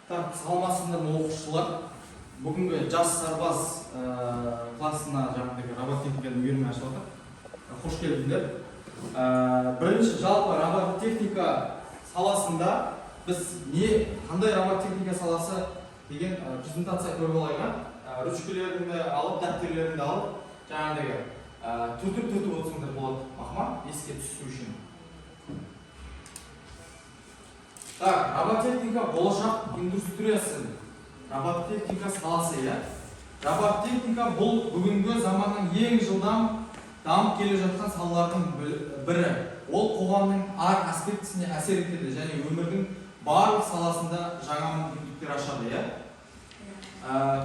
Так, саламатсыздар оқушылар. Бүгінгі жас сарбаз классына жаңағыдай робототехниканы үйірме ашып отыр. Қош келдіңдер. Бірінші жалпы робототехника саласында біз қандай робототехника саласы деген презентация көріп алайық. Ручкалеріңді алып, дәптерлеріңді алып, жаңағыдай түртіп отырсаңдар болады. Мақма, еске түсу үшін. Так, робототехника болашақ индустриясы. Робототехника саласы, иә. Робототехника бұл бүгінгі заманның ең жылдам дамып келе жатқан салалардың бірі. Ол қоғамның әр аспектісіне әсер етеді және өмірдің барлық саласында жаңа мүмкіндіктер ашады, иә.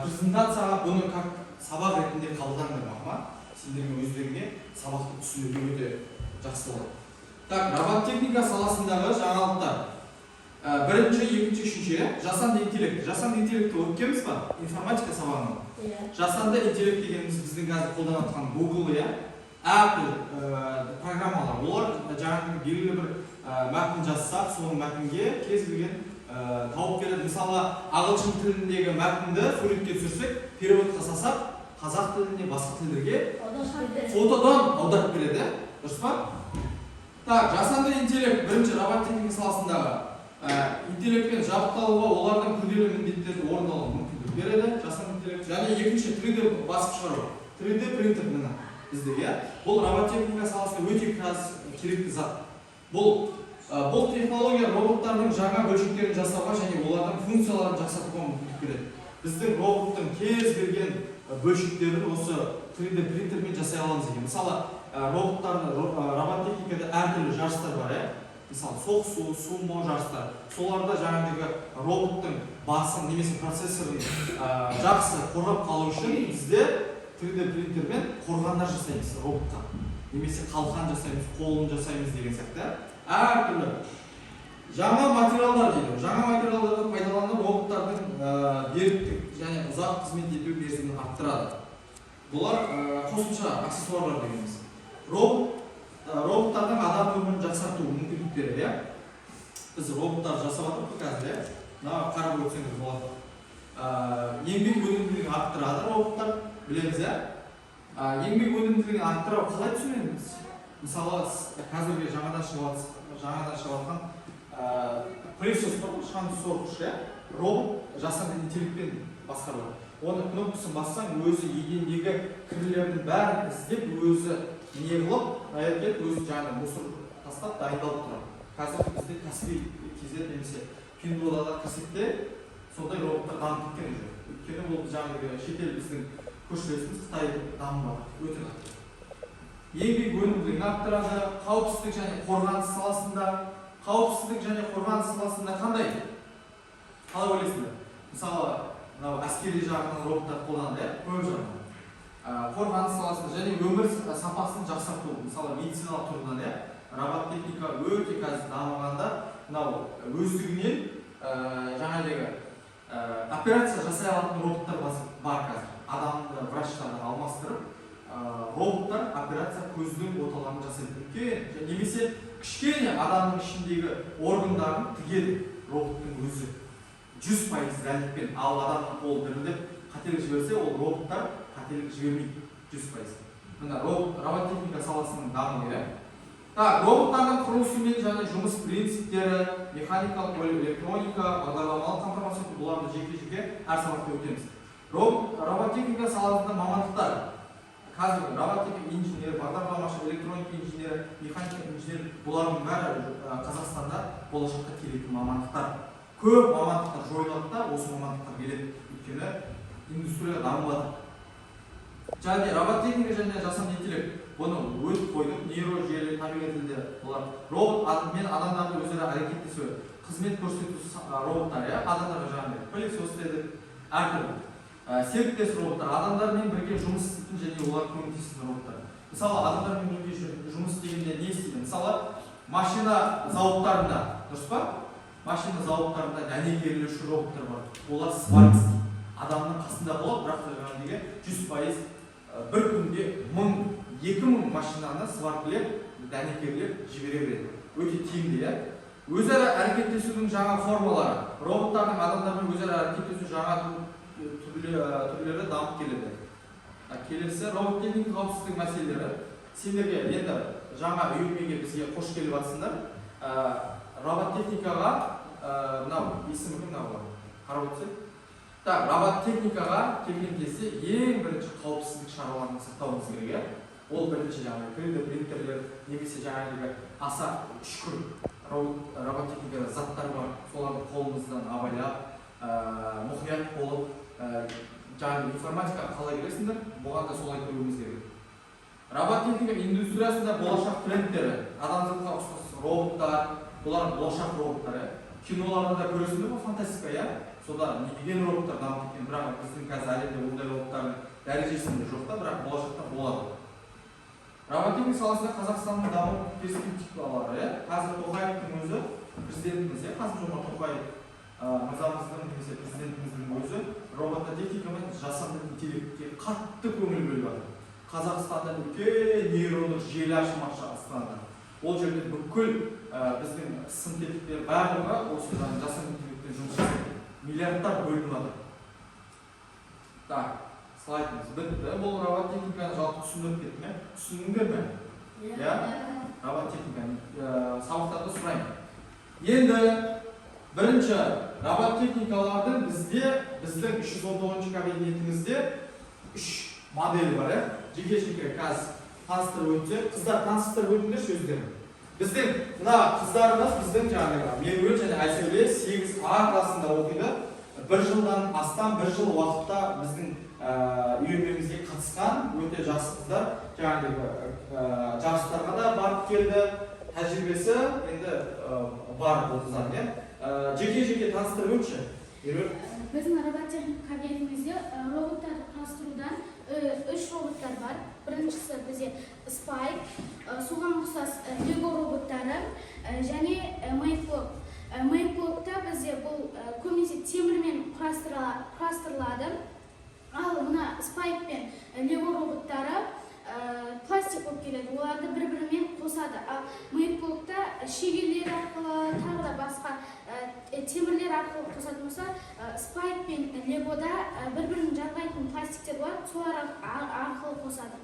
Презентацияға бұны сабақ ретінде қабылдаңдар, мақма. Сендердің өздеріңе сабақты түсінуге өте жақсы болады. Так, робототехника саласындағы жаңалықтар. Бірінші, екінші, үшінші, жасанды интеллект. Жасанды интеллектті өткенбіз ба? Информатика сабағынан. Жасанды интеллект дегеніміз біздің қазір қолданып жатқан Google, иә. Apple программалар. Олар жаңағы белгілі бір мәтін жазсақ, соның мәтінге кез келген тауып береді. Мысалы, ағылшын тіліндегі мәтінді суретке түсірсек, перевод жасасақ, қазақ тіліне басқа тілдерге фотодан аударып береді, дұрыс па? Так, жасанды интеллект бірінші робототехника саласындағы интеллектпен жабдықталуға олардың күрделі міндеттерді орындалуға мүмкіндік береді. Жасанды интеллект және екінші 3D басып шығару. 3D принтер мына бізде, иә. Бұл робототехника саласында өте керекті зат. Бұл технология роботтардың жаңа бөлшектерін жасауға және олардың функцияларын жақсартуға мүмкіндік береді. Біздің роботтың кез келген бөлшектерін осы 3D принтермен жасай аламыз екен. Мысалы, робототехникада әртүрлі жарыстар бар, иә. Мысалы, соғысу, сумо жарыстар. Соларда жаңағыдағы роботтың басын немесе процессорын жақсы қорғап қалу үшін бізде 3D принтермен қорғандар жасаймыз роботқа. Немесе қалқан жасаймыз, қолын жасаймыз деген сияқты. Әртүрлі жаңа материалдар дейді. Жаңа материалдарды пайдаланып роботтардың беріктік және ұзақ қызмет ету мерзімін арттырады. Бұлар қосымша аксессуарлар дегеніміз. Роботтардың адам өмірін жақсарту мүмкіндіктері, иә. Біз роботтар жасап жатырмыз қазір, иә. Мына қарап өтсеңіз болады. Еңбек өнімділігін арттырады роботтар, білеміз, иә. Еңбек өнімділігін арттыру қалай түсінеміз? Мысалы, қазірге жаңадан шығыватқан пылесос бар, шаңды сорғыш, иә. Робот жасанды интеллектпен басқарылады. Оны кнопкасын бассаң, өзі едендегі кірлердің бәрін іздеп, өзі не қылып, өзі жаңағы мусор тастап дайындалып тұрады. Қазір бізде кәсіби кезде немесе пиндолада кірсекте сондай роботтар дамып кеткен жоқ. Өйткені ол жаңағы шетел біздің көршілесіміз Қытай дамымады, өте қатты. Еңбек өнімділігін арттырады, қауіпсіздік және қорғаныс саласында қандай? Қалай ойлайсыңдар? Мысалы, әскери жағынан роботтар қолданады, көп жағынан. Қорғаныс саласында және өмір сапасын жақсарту, мысалы медициналық тұрғыдан, робототехника өте қазір дамығанда, өздігінен жаңағыдағы операция жасай алатын роботтар бар қазір. Адамды врачтарды алмастырып, роботтар операция көздің оталарын жасайды. Немесе кішкене адамның ішіндегі органдарын тігеді роботтың өзі. 100% дәлдікпен, ал адамның қолы дірілдеп қателік жіберсе, ол роботтар қателік жібермейді 100%. Мына робототехника саласының дамуы. Так, роботтардың құрылысымен және жұмыс принциптері, механикалық, электроника, бағдарламалық қамтамасыз ету, бұларды жеке-жеке әр сабақта өтеміз. Робототехника саласында мамандықтар. Қазір робототехника инженері, бағдарламашы, электроника инженері, механика инженері, бұлардың бәрі Қазақстанда болашаққа келетін мамандықтар. Көп мамандықтар жойылады да, осы мамандықтар келеді. Өйткені индустрия дамыватыр. Және робототехника және жасанды интеллект. Бұны өтіп қойдық, нейрожүйелі табиғи тілде бұлар. Робот мен адамдардың өзара әрекеттесуі, қызмет көрсету роботтар, адамдарға жаңағыдай пылесос дедік, әртүрлі. Серіктес роботтар, адамдармен бірге жұмыс істейтін және олар көмектесетін роботтар. Мысалы, адамдармен бірге жұмыс істегенде не істейді? Мысалы, машина зауыттарында, дұрыс па? Машина зауыттарында дәнекерлеуші роботтар бар. Олар сварк істейді. Адамның қасында болады, бірақ жаңағыдегі 100% бір күнде 1000-2000 машинаны сваркілеп, дәнекерлеп жібере береді. Өте тиімді, иә. Өзара әрекеттесудің жаңа формалары. роботтардың адамдармен өзара әрекеттесу жаңа түрлері дамып келеді. Келесі робот техника қауіпсіздік мәселелері. Сендерге енді жаңа үйірмеге бізге қош келіп жатсыңдар. Робот техникаға мынау есімі кім мынау қарап өтсек. Робот техникаға келген кезде ең бірінші қауіпсіздік шараларын сақтауымыз керек. Ол бірінші жаңағы 3D принтерлер немесе жаңағы аса үшкір робот техникада заттар бар. Соларды қолымыздан абайлап, мұқият болып, жаңағы информатикаға қалай келесіңдер, бұған да солай көруіміз керек. Робот техника индустриясында болашақ трендтері, адамзатқа ұқсас роботтар, бұлар болашақ роботтары. Киноларда да көресіңдер ғой, фантастика, иә? Сода недеген роботтар дамып кеткен, бірақ біздің қазір әлемде ондай роботтардың дәрежесінде жоқ та, бірақ болашақта болады. Робот техника саласында Қазақстанның даму перспективалары, қазір Тоқаевтың өзі, президентіміз, Қасым-Жомарт Тоқаев мырзамыздың немесе президентіміздің өзі робототехника мен жасанды интеллектке қатты көңіл бөліп жатыр. Қазақстанда үлкен нейрондық желі ашылмақшы Астанада. Ол жерде бүкіл біздің синтетиктер барлығы осы жасанды интеллектпен жұмыс жасайды. Миллиардтар бөлініп жатыр. Так, слайдымыз бітті. Бұл робот техниканы жалпы түсіндіріп кеттім, иә? Түсіндіңдер ме? Иә? Робот техниканы сабақтарда сұраймын. Енді бірінші робот техникалардың біздің 319 кабинетімізде 3 моделі бар, жеке-жеке қазір таныстырып өтсе, қыздар таныстырып өтіңдерші өздерін. Біздің мына қыздарымыз біздің жаңағы Меруерт және Айсәуле 8А класында оқиды. 1 жылдан астам 1 жыл уақытта біздің үйірмемізге қатысқан өте жақсы қыздар. Жаңағы жарыстарға да барып келді. Тәжірибесі енді бар бұл қыздар. Жеке-жеке таныстырып өтші. Біздің робот техника кабинетімізде роботтарды құрастырудан 3 роботтар бар. Біріншісі бізде Spike, соған ұқсас Lego роботтары және Makeblok. Makeblokта бізде бұл көбінесе темірмен құрастырылады. Ал мына Spike пен Lego роботтары пластик болып келеді, оларды бір-бірімен қосады. Makeblokта шегелер арқылы, тағы да басқа темірлер арқылы қосатын болса, Spike пен Legoда бір-бірін жалғайтын пластиктер бар, солар арқылы қосады.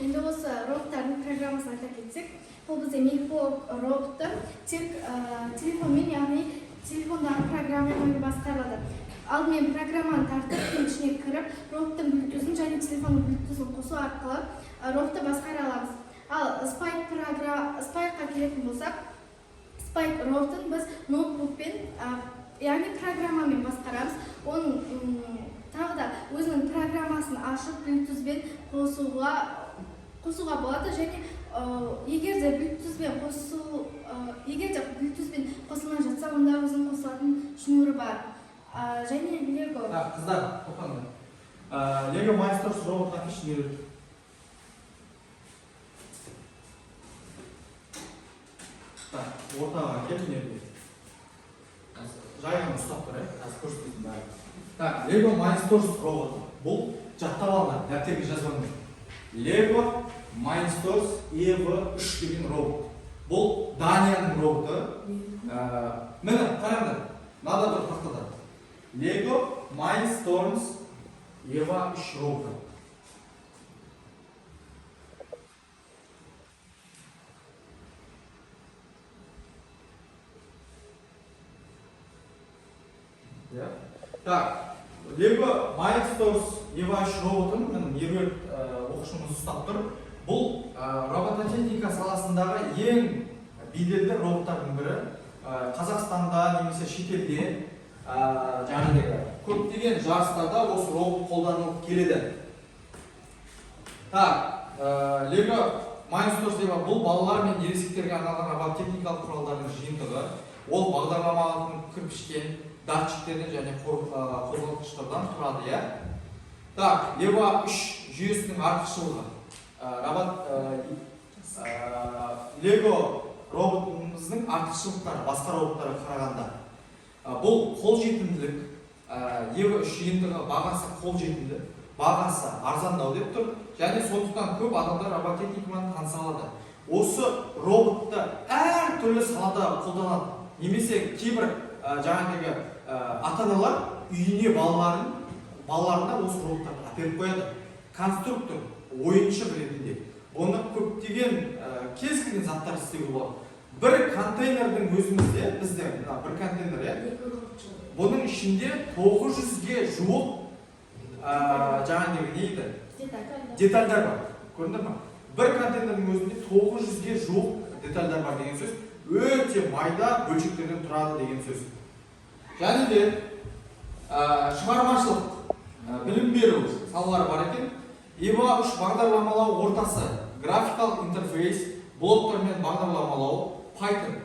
Енді осы роботтардың программасын айта кетсек, бұл бізде Makeblok роботы тек телефонмен, яғни телефондағы программамен басқарылады. Алдымен программаны тартып, ішіне кіріп, роботтың Bluetooth'ын және телефонның Bluetooth'ын қосу арқылы роботты басқара аламыз. Ал Spike'қа келетін болсақ, Spike роботын біз ноутбукпен, яғни программамен басқарамыз. Оның тағы да өзінің программасын ашып, Bluetooth'пен қосуға болады және егер де Bluetooth'пен қосылмай жатса, онда өзінің қосылатын шнуры бар. Және Lego. Қыздар, тоқтаңдар. Lego Mindstorms роботқа кішін үйретті. Ортаға келін ерде. Жайғаны ұстап тұр, қазір көрсететін бәрі. Lego Mindstorms роботы. Бұл жаттап алыңдар, дәптерге жазбаңдар. Lego Mindstorms EV3 деген робот. Бұл Данияның роботы. Мені қараңдар, мынада бір тақтада. Lego Mindstorms EV3 роботы. Так, Lego Mindstorms EV3 роботын Меруерт оқушымыз ұстап тұр. Бұл робототехника саласындағы ең беделді роботтардың бірі. Қазақстанда немесе шетелде жаңағыдай көптеген жарыстарда осы робот қолданылып келеді. Lego Mindstorms деп бұл балалар мен ересектерге арналған робототехникалық құралдардың жиынтығы. Ол бағдарламалардың кірпіштен, датчиктерден және қозғалтқыштардан тұрады, иә? EV3 жүйесінің артықшылығы. Lego роботымыздың артықшылықтары басқа роботтарға қарағанда. Бұл қолжетімділік, EV3 жиынтығы бағасы қолжетімді, бағасы арзандау деп тұр, және сондықтан көп адамдар робототехникамен таныса алады. Осы роботты әр түрлі салада қолданады. Немесе кейбір жаңағыдегі ата-аналар үйіне балаларына осы роботтарды әперіп қояды. Конструктор, ойыншы ретінде. Оны көптеген кез келген заттар істеуге болады. Bir контейнердің өзімізде, бізде бір контейнер, бұның ішінде 900-ге жуық жаңағыдегі нейді? Детальдар бар. Көрдіңдер ме? Bir контейнердің өзінде 900-ге жуық детальдар бар деген сөз. Өте майда бөлшектерден тұрады деген сөз. Және де шығармашылық, білім беру салалары бар екен. EVA 3 бағдарламалау ортасы, графикалық интерфейс, блоктармен бағдарламалау, Python.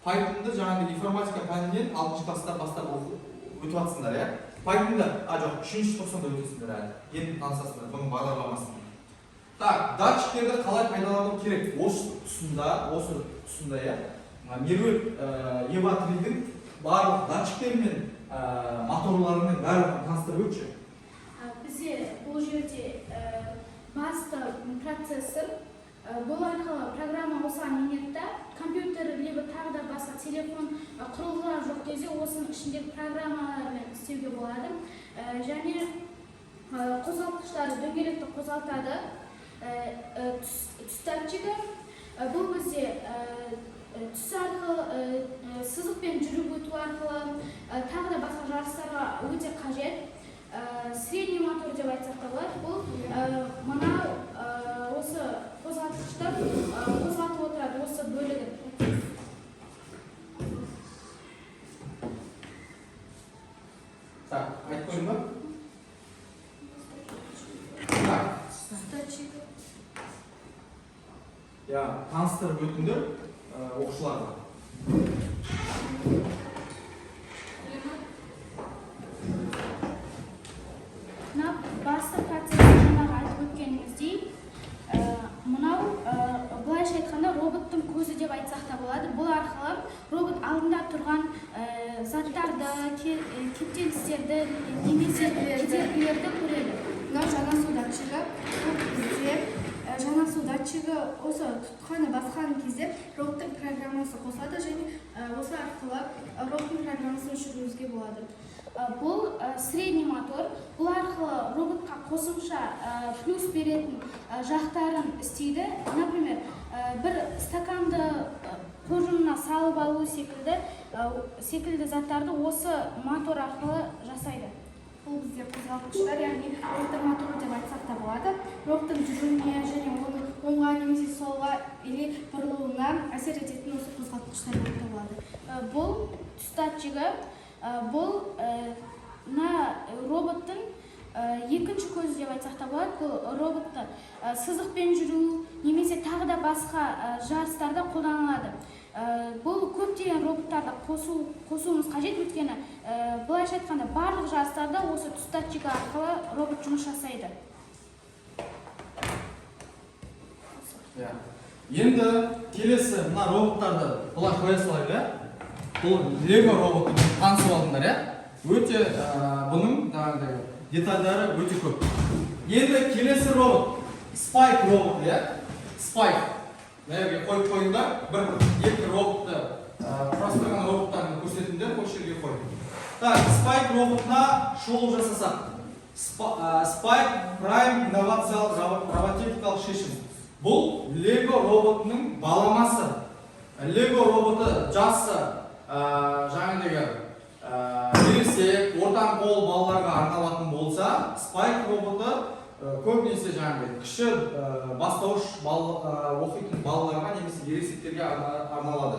Python'ды жаңағы информатика пәнінен 6 класстан бастап өтіп жатсыңдар, иә? Python'да, жоқ, 3-ші тоқсанда өтесіңдер әлі. Енді танысасыңдар бұның бағдарламасын. Так, датчиктерді қалай пайдалану керек? Осы тұсында, иә? Меруерт EVA 3-дің барлық датчиктер мен моторларымен барлығын таныстырып өтші. Бізде бұл жерде басты процессор, бұл арқылы программа осыған енеді, компьютер либо тағы да басқа телефон құрылғылар жоқ кезде осының ішіндегі программалармен істеуге болады. Және қозғалтқыштары дөңгелекті қозғалтады. Түс датчигі бұл бізде түс арқылы, сызықпен жүріп өту арқылы, тағы да басқа жарыстарға өте қажет. Средний мотор деп айтсақ та болады. Бұл мына осы қозғалтқыштар қозғалтып отырады осы бөлігі. Так, айтып қойын ба? Так. Я таныстырып өтіңдер оқушыларға. Басты процесс жаңағы айтып өткеніміздей, мынау былайша айтқанда роботтың көзі деп айтсақ та болады. Бұл арқылы робот алдында тұрған заттарды, кептелістерді, немесе кедергілерді көреді. Мынау жаңа су датчигі. Бізде жаңа су датчигі осы тұтқаны басқан кезде роботтың программасы қосылады және осы арқылы роботтың программасын өшіруімізге болады. Бұл средний мотор. Бұл арқылы роботқа қосымша плюс беретін жақтарын істейді. Например, бір стаканды пружинына салып алу секілді заттарды осы мотор арқылы жасайды. Бұл бізде қозғалтқыштар, яғни роботтың моторы деп айтсақ та болады. Роботтың жүруіне және оның оңға немесе солға или бұрылуына әсер ететін осы қозғалтқыштар болып табылады. Бұл түс датчигі. Бұл роботтың екінші көзі деп айтсақ та болады. Бұл роботты сызықпен жүру немесе тағы да басқа жарыстарда қолданылады. Бұл көптеген роботтарды қосуымыз қажет, өйткені былайша айтқанда барлық жарыстарда осы түс датчигі арқылы робот жұмыс жасайды. Енді келесі мына роботтарды бұлай қоя салайық, иә? Бұл Lego роботын танысып алдыңдар, иә? Өте бұның детальдары өте көп. Енді келесі робот Spike робот, иә? Spike. Мына қойып қойыңдар, екі роботты құрастырған роботтарын көрсетіңдер, осы жерге қойып. Так, Spike роботына шолу жасасақ. Spike Prime инновациялық робототехникалық шешім. Бұл Lego роботының баламасы. Lego роботы жасы жаңағыдегі ересек, ортан қол балаларға арналатын болса, Spike роботы көбінесе жаңағыдай кіші бастауыш оқитын балаларға немесе ересектерге арналады.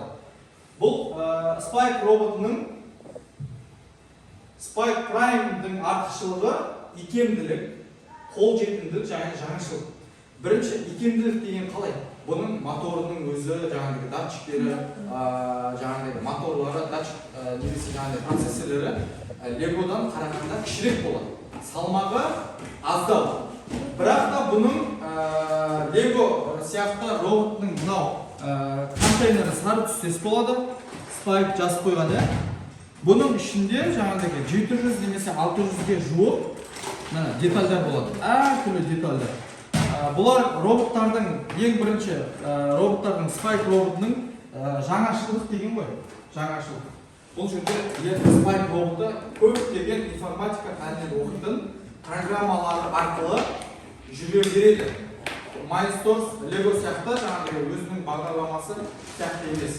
Бұл Spike роботының Spike Prime'дің артықшылығы икемділік, қолжетімділік және жаңашылдық. Бірінші икемділік деген қалай? Бұның моторының өзі, жаңағыдай датчиктері, жаңағыдай моторлары, датчик немесе жаңағыдай процессорлары Легодан қарағанда кішірек болады. Салмағы аздау. Бірақ та бұның Lego сияқты роботның мынау контейнері сары түстес болады. Spike жазып қойған, иә? Бұның ішінде жаңағыдай 700 немесе 600-ге жуық детальдар болады. Әртүрлі детальдар. Бұлар роботтардың ең бірінші роботтардың Spike роботының жаңашылдық деген ғой. Жаңашылдық. бұл жерде Spike роботы көптеген информатика пәнінен оқитын программалар арқылы жүре береді. Mindstorms, Lego сияқты жаңағы өзінің бағдарламасы сияқты емес.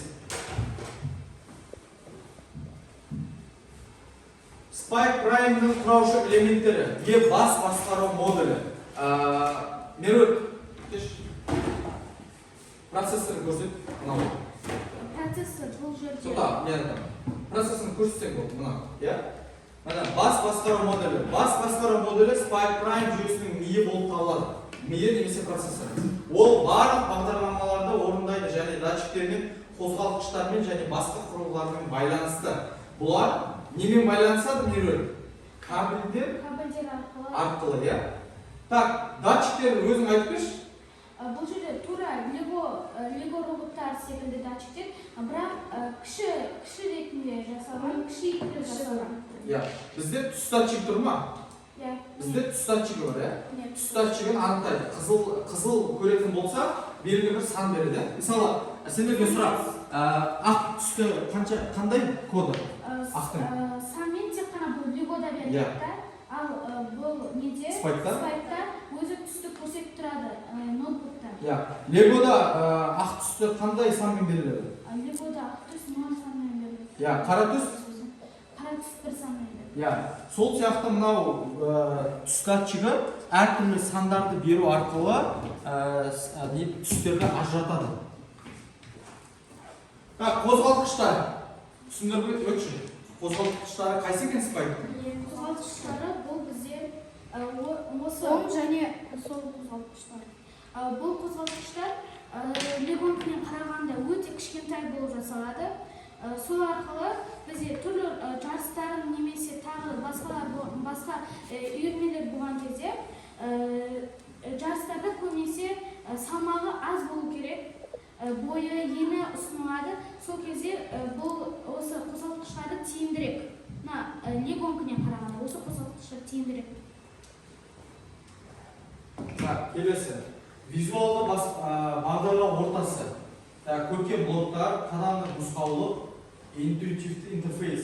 Spike Prime'ның құраушы элементтері, бас басқару модулі. Меруерт, процессорын көрсет, мынау. Процессор бұл жерде. Сота, процессорын көрсетсең болды, мынау. Бас басқару модулі. Бас басқару модулі Spike Prime жүйесінің миы болып табылады. Миы немесе процессор. Ол барлық бағдарламаларды орындайды және датчиктермен, қозғалтқыштармен және басқа құрылғылармен байланысты. Бұлар немен байланысады, Меруерт? Кабельдер арқылы, иә. Так, датчиктер өзің айтып берші. Бұл жерде тура Lego роботтар секілді датчиктер, бірақ кіші ретінде жасалған, кіші ретінде жасалған. Бізде түс датчик тұр ма? Бізде түс датчигі бар, түс датчигін анықтайды. Қызыл көретін болса, белгілі бір сан береді. Мысалы, сендерге сұрақ, ақ түсті қандай коды? Ақтың? Санмен тек қана бұл Lego-да береді, ал бұл неде? Spike'та өзі түсті көрсетіп тұрады, ноутбукта. Lego-да ақ түсті қандай санмен беріледі? Lego-да ақ түс 0 санмен беріледі. Қара түс? Қара түс 1 санмен беріледі. Сол сияқты мынау түс датчигі әртүрлі сандарды беру арқылы түстерді ажыратады. Қозғалтқыштар. Түсіндіріп өтші. Қозғалтқыштары қайсы екен Spike'тың? Қозғалтқыштары бұл бізде оң және сол қозғалтқыштар. Бұл қозғалтқыштар Lego-нен қарағанда өте кішкентай болып жасалады. Сол арқылы бізде түрлі жарыстарын немесе тағы басқа үйірмелер болған кезде жарыстарда көбінесе салмағы аз болу керек, бойы ені ұсынылады. Сол кезде бұл осы қозғалтқыштары тиімдірек. Lego-нен қарағанда осы қозғалтқыштар тиімдірек. Келесі. Визуалды бағдарлау ортасы. Көркем блоктар, қадамдық нұсқаулық, интуитивті интерфейс.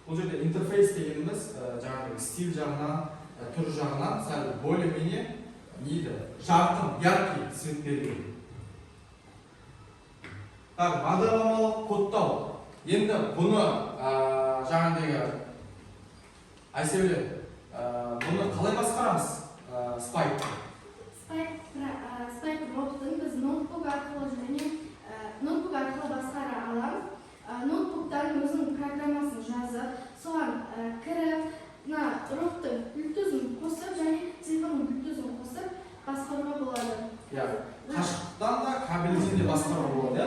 Бұл жерде интерфейс дегеніміз жаңағы стиль жағынан, түр жағынан сәл более-менее жарқын, яркий цвет береді. Бағдарламалық кодтау. Енді бұны жаңағыдегі Айсәуле, бұны қалай басқарамыз? Spike роботын біз ноутбук арқылы басқара аламыз. Ноутбуктан өзінің программасын жазып, соған кіріп, роботтың Bluetooth-ын қосып және телефонның Bluetooth-ын қосып басқаруға болады. Қашықтықтан да кабельден де басқаруға болады.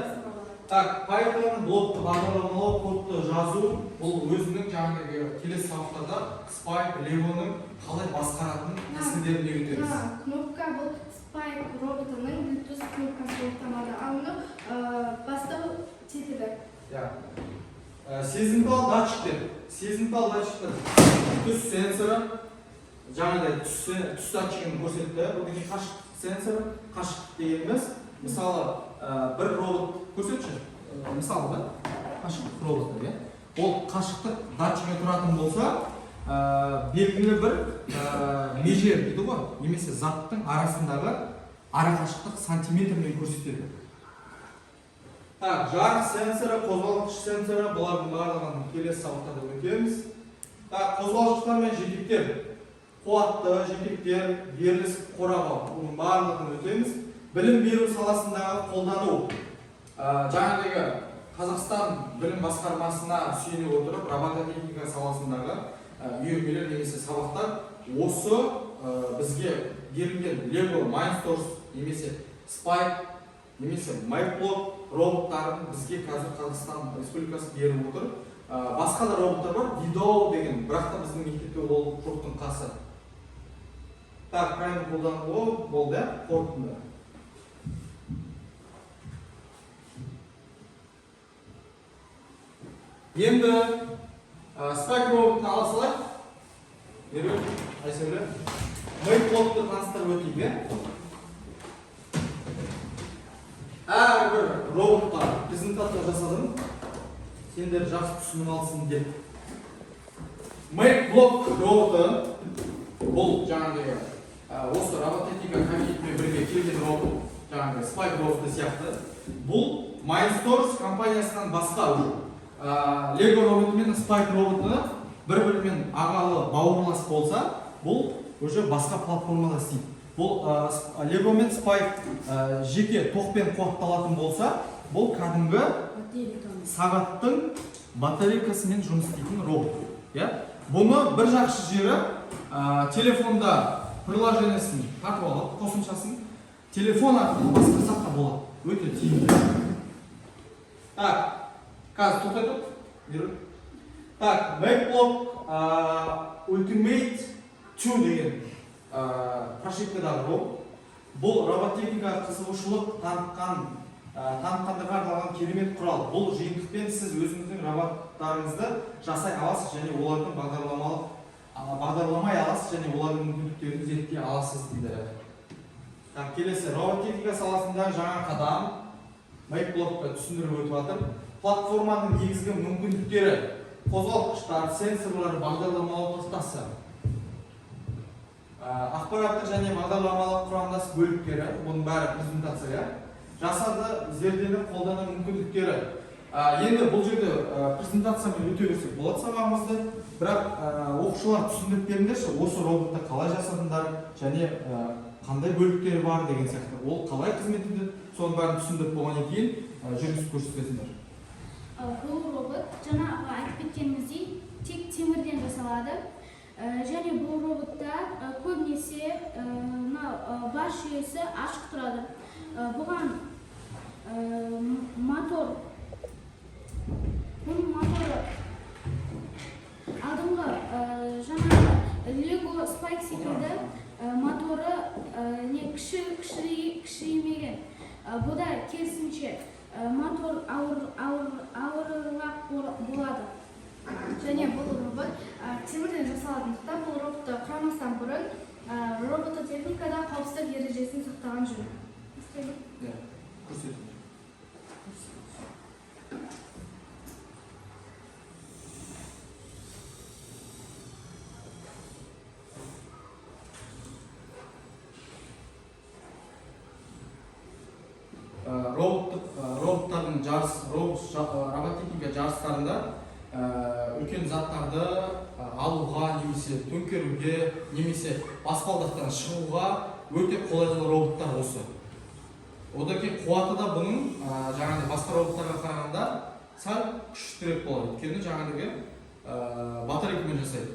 Python блокты бағдарламалау кодты жазу, бұл өзінің жаңағы келесі сабақтарда Spike, Lego-ның қалай басқаратын тәсілдерін үйретеміз. Кнопка бұл Spike роботының Bluetooth кнопкасы болып табылады. Оны бастау тетігі. Сезімтал датчиктер. Түс сенсоры, жаңағыдай түс датчигін көрсетті. Бұл қашықтық сенсоры, қашықтық дегеніміз. Мысалы, бір робот көрсетші. Мысалы, қашықтық роботы. Ол қашықтық датчигі тұратын болса, белгілі бір меже дейді ғой, немесе заттың арасындағы ара қашықтық сантиметрмен көрсетеді. Жарық сенсоры, қозғалтқыш сенсоры, бұлардың барлығын келесі сабақтарда өтеміз. Қозғалтқыштар мен жетектер, қуатты жетектер, ерліс қорабау, бұның барлығын өтеміз. Білім беру саласындағы қолдану. Жаңағыдегі Қазақстан білім басқармасына сүйене отырып, робототехника саласындағы үйірмелер немесе сабақтар осы бізге берілген Lego, Mindstorms немесе Spike немесе Matplotlib роботтарын бізге қазір Қазақстан Республикасы беріп отыр. Басқа да роботтар бар, Видоу деген, бірақ та біздің мектепте ол жоқтың қасы. Прайм қолданылуы болды, қорытынды. Енді Spike роботын ала салайық. Айсәуле. Matplotlib'ті таныстырып өтейік. Әрбір роботқа презентация жасадым. сендер жақсы түсініп алсын деп. Make-Block роботы бұл жаңағы осы робототехника кабинетімен бірге келген робот, жаңағы Spike роботы сияқты. Бұл Mindstorms компаниясынан басқа уже. Lego роботы мен Spike роботы бір-бірімен ағалы бауырлас болса, бұл уже басқа платформада істейді. Бұл Lego мен Spike жеке тоқпен қуатталатын болса, бұл кәдімгі сағаттың батарейкасымен жұмыс істейтін робот. Бұны бір жақсы жері телефонда приложениесін тартып алып, қосымшасын телефон арқылы басқарсақ та болады. Өте тиімді. Так, қазір тоқтай тұр. Так, Make-Block Ultimate 2 деген прошивкадағы робот. Бұл робототехникаға қызығушылық танытқандарға арналған керемет құрал. Бұл жиынтықпен сіз өзіңіздің роботтарыңызды жасай аласыз және олардың бағдарламай аласыз және олардың мүмкіндіктерін зерттей аласыз дейді. Келесі, робототехника саласында жаңа қадам Make-Block'та түсіндіріп өтіп жатыр. Платформаның негізгі мүмкіндіктері: қозғалтқыштар, сенсорлар, бағдарламалық тастасы, ақпараттық және бағдарламалық құрамдас бөліктері, бұның бәрі презентация. Жасанды зердені қолдану мүмкіндіктері. Енді бұл жерде презентациямен өте берсек болады сабағымызды, бірақ оқушылар түсіндіріп беріңдерші, осы роботты қалай жасадыңдар және қандай бөліктері бар деген сияқты. Ол қалай қызмет етеді, соның бәрін түсіндіріп болғаннан кейін жүргізіп көрсетесіңдер. Бұл робот жаңа айтып кеткеніміздей тек темірден жасалады. Және бұл роботта көбінесе бас жүйесі ашық тұрады. Бұған моторы алдыңғы жаңағы Lego Spike секілді моторы кішіремеген. Бұда керісінше мотор ауырлақ болады. Және бұл робот темірден жасалатындықтан бұл роботты құрамастан бұрын робототехникада қауіпсіздік ережесін сақтаған жөн. Көрсетіңдер. Роботтардың робототехника жарыстарында үлкен заттарды алуға, немесе төңкеруге, немесе баспалдақтан шығуға өте қолайлы роботтар осы. Одан кейін қуаты да бұның жаңағы басқа роботтарға қарағанда сәл күштірек болады. Өйткені жаңағы батарейкамен жасайды.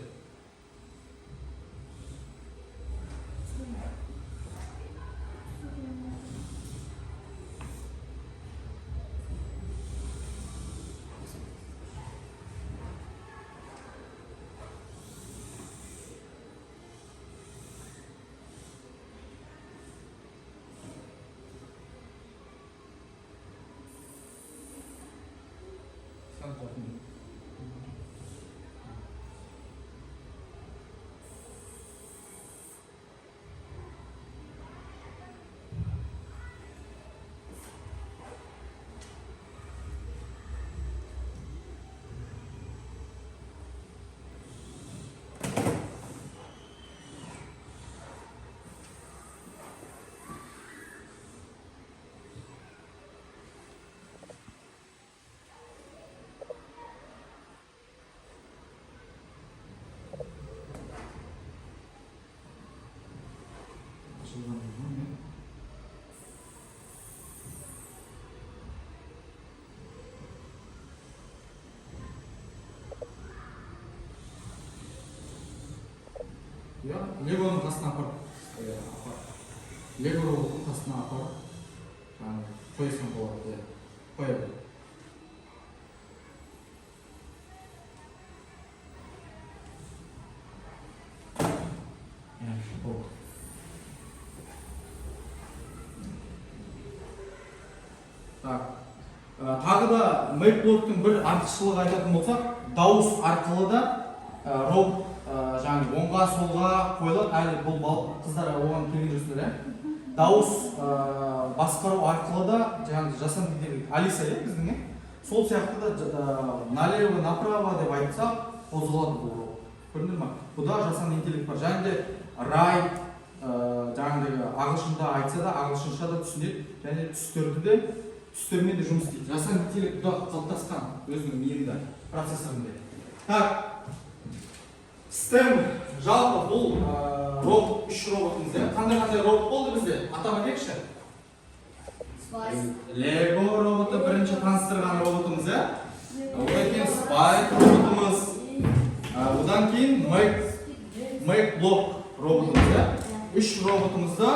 Легоның қасына апарып, Лего роботын қасына апарып, қойсаң болады, қоя бер. Тағы да Make-Block'тың бір артықшылығы айтатын болсақ, дауыс арқылы да робот жаңағы оңға солға қойылады. Әлі бұл қыздар оған келген жүрсіңдер, дауыс басқару арқылы да жаңағы жасанды интеллект Алиса біздің сол сияқты да налево направо деп айтса қозғалады бұл робот. Көрдіңдер ма? Бұда жасанды интеллект бар. Және де рай жаңағыдай ағылшында айтса да ағылшынша да түсінеді және түстермен де жұмыс істейді. Жасанды интеллект бұда қалыптасқан өзінің миында, процессорында. Так, STEM жалпы бұл робот, 3 роботымыз. Қандай робот болды бізде? Атап өтейікші. Lego роботы бірінші таныстырған роботымыз. Одан кейін Spike роботымыз. Одан кейін Make-Block роботымыз. 3 роботымызды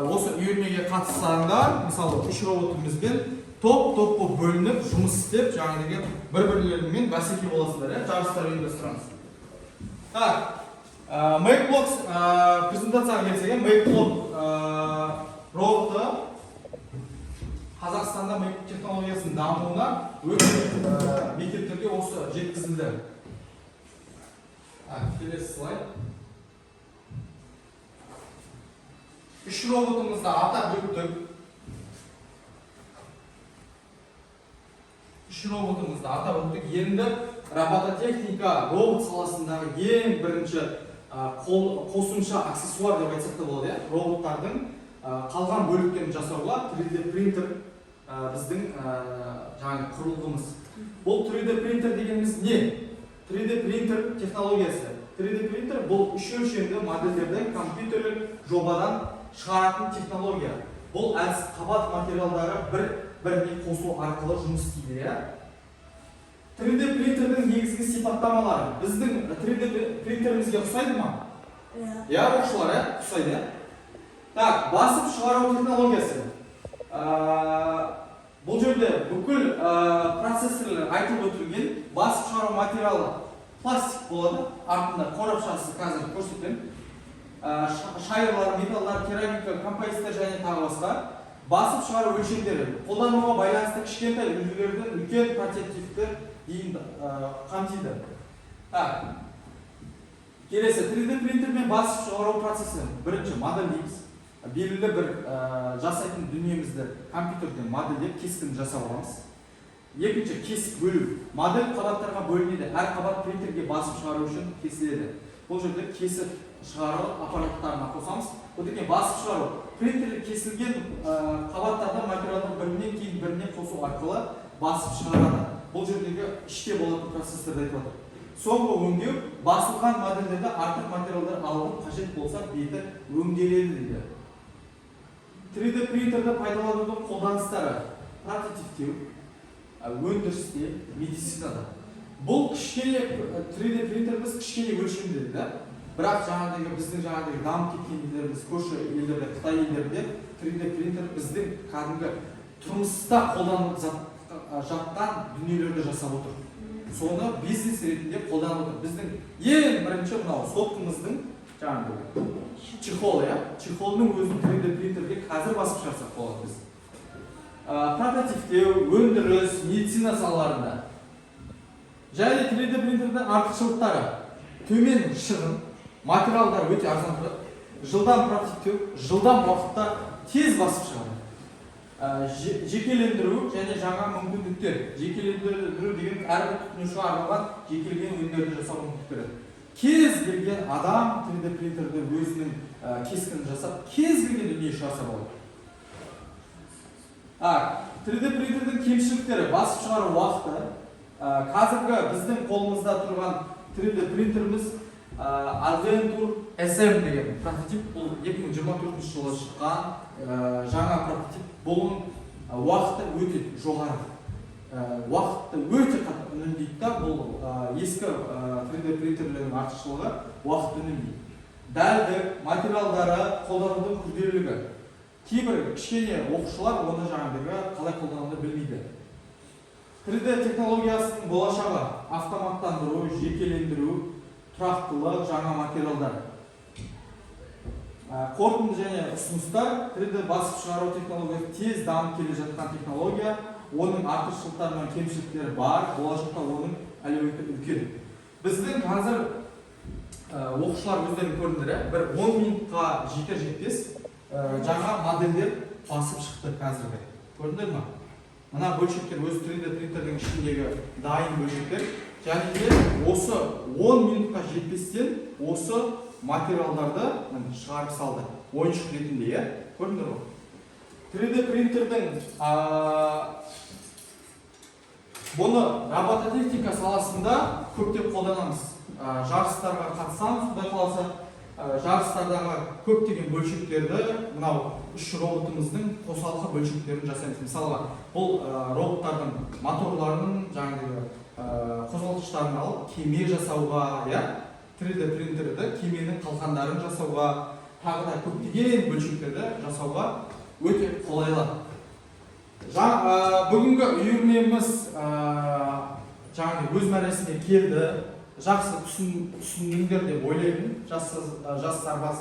осы үйірмеге қатыссаңдар, мысалы 3 роботымызбен топ болып бөлініп жұмыс істеп, жаңағыдай бір-бірлерімен бәсеке боласыздар, жарыстар ұйымдастырамыз. Так, Make-Block презентацияға келсек, Make-Block роботы Қазақстанда Make технологиясының дамуына өте мектептерге осы жеткізілді. Келесі слайд. 3 роботымызды атап өттік. 3 роботымызды атап өттік. Енді робототехника робот саласындағы ең бірінші қосымша аксессуар деп айтсақ та болады. Роботтардың қалған бөліктерін жасауға 3D принтер біздің жаңағы құрылғымыз. Бұл 3D принтер дегеніміз не? 3D принтер технологиясы. 3D принтер бұл үш өлшемді модельдерді компьютерлік жобадан шығаратын технология. Бұл әлсіз қабат материалдары біріне қосу арқылы жұмыс істейді. 3D принтердің негізгі сипаттамалары. Біздің 3D принтерімізге ұқсайды ма? Оқушылар, ұқсайды. Так, басып шығару технологиясы. Бұл жерде бүкіл процессорлар айтып өтілген басып шығару материалы пластик болады. Артында қорапшасы қазір көрсетем. Шайырлар, металлар, керамика, композиттер және тағы басқа. Басып шығару өлшемдері қолдануға байланысты кішкентай үлгілерден үлкен прототипті дейін қамтиды. Келесі 3D принтермен басып шығару процесі бірінші модель дейміз. Белгілі бір жасайтын дүниемізді компьютерден модельдеп кескін жасап аламыз. Екінші кесік бөлу. Модель қабаттарға бөлінеді. Әр қабат принтерге басып шығару үшін кесіледі. Бұл жерде кесіп шығару аппараттарына қосамыз. Одан кейін басып шығару. Принтерде кесілген қабаттарды материалды бірінен кейін біріне қосу арқылы басып шығарады. Бұл жердегі іште болатын процесстерді айтып отыр. Соңғы өңдеу басылған модельдерді артық материалдар алынып қажет болса беті өңделеді дейді. 3D принтерді пайдаланудың қолданыстары прототиптеу, өндірісте, медицинада. Бұл кішкене 3D принтеріміз кішкене өлшемді. Бірақ біздің дамып кеткен елдеріміз, көрші елдерде, Қытай елдерінде 3D принтер біздің кәдімгі тұрмыста қолданылып жатқан дүниелерді жасап отыр. Соны бизнес ретінде қолданып отыр. Біздің ең бірінші мынау соткамыздың чехол, чехолының өзін 3D принтерге қазір басып шығарсақ болады біз. Прототиптеу, өндіріс, медицина салаларында. Және 3D принтердің артықшылықтары төмен шығын, материалдар өте арзан тұрады, жылдам прототиптеу, жылдам уақытта тез басып шығады. Жекелендіру және жаңа мүмкіндіктер. Жекелендіру деген әрбір тұтынушыға арналған жекелеген өнімдерді жасау мүмкіндіктері. Кез келген адам 3D принтерді өзінің кескінін жасап, кез келген дүние шығарса болады. 3D принтердің кемшіліктері, басып шығару уақыты. Қазіргі біздің қолымызда тұрған 3D принтеріміз Adventure SM деген прототип. Бұл 2024 жылы шыққан жаңа прототип. Бұның уақыты өте жоғары. Уақытты өте қатты үнемдейді да, бұл ескі 3D принтерлердің артықшылығы уақытты үнемдейді. Дәлдік, материалдары, қолданудың күрделілігі. Кейбір кішкене оқушылар оны қалай қолдануды білмейді. 3D технологиясының болашағы автоматтандыру, жекелендіру, тұрақтылық, жаңа материалдар. Қорытынды және ұсыныстар 3D басып шығару технологиясы тез дамып келе жатқан технология. Оның артықшылықтары мен кемшіліктері бар, болашақта оның әлеуеті үлкен. Біздің қазір оқушылар өздерін көрдіңдер, бір 10 минутқа жетер-жетпес жаңа модельдер басып шықты қазіргі. Көрдіңдер ма? мына бөлшектер өз 3D принтердің ішіндегі дайын бөлшектер. Және де осы 10 минутқа жетпестен осы материалдарды шығарып салды. Ойыншық ретінде, иә? Көрдіңдер ғой? 3D принтердің бұны робототехника саласында көптеп қолданамыз. Жарыстарға қатысамыз, құдай қаласа жарыстардағы көптеген бөлшектерді мынау үш роботымыздың қосалқы бөлшектерін жасаймыз. Мысалға, бұл роботтардың моторларының жаңағы қозғалтқыштарын алып кеме жасауға, 3D принтерді кеменің қалқандарын жасауға, тағы да көптеген бөлшектерді жасауға өте қолайлы. Бүгінгі үйірмеміз өз мәресіне келді. Жақсы түсіндіңдер деп ойлаймын, жас сарбаз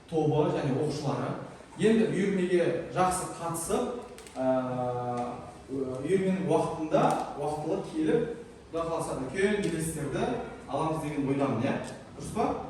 тобы және оқушылары. Енді үйірмеге жақсы қатысып, үйірменің уақытылы келіп, құдай қаласа үлкен белестерді аламыз деген ойдамын, дұрыс па?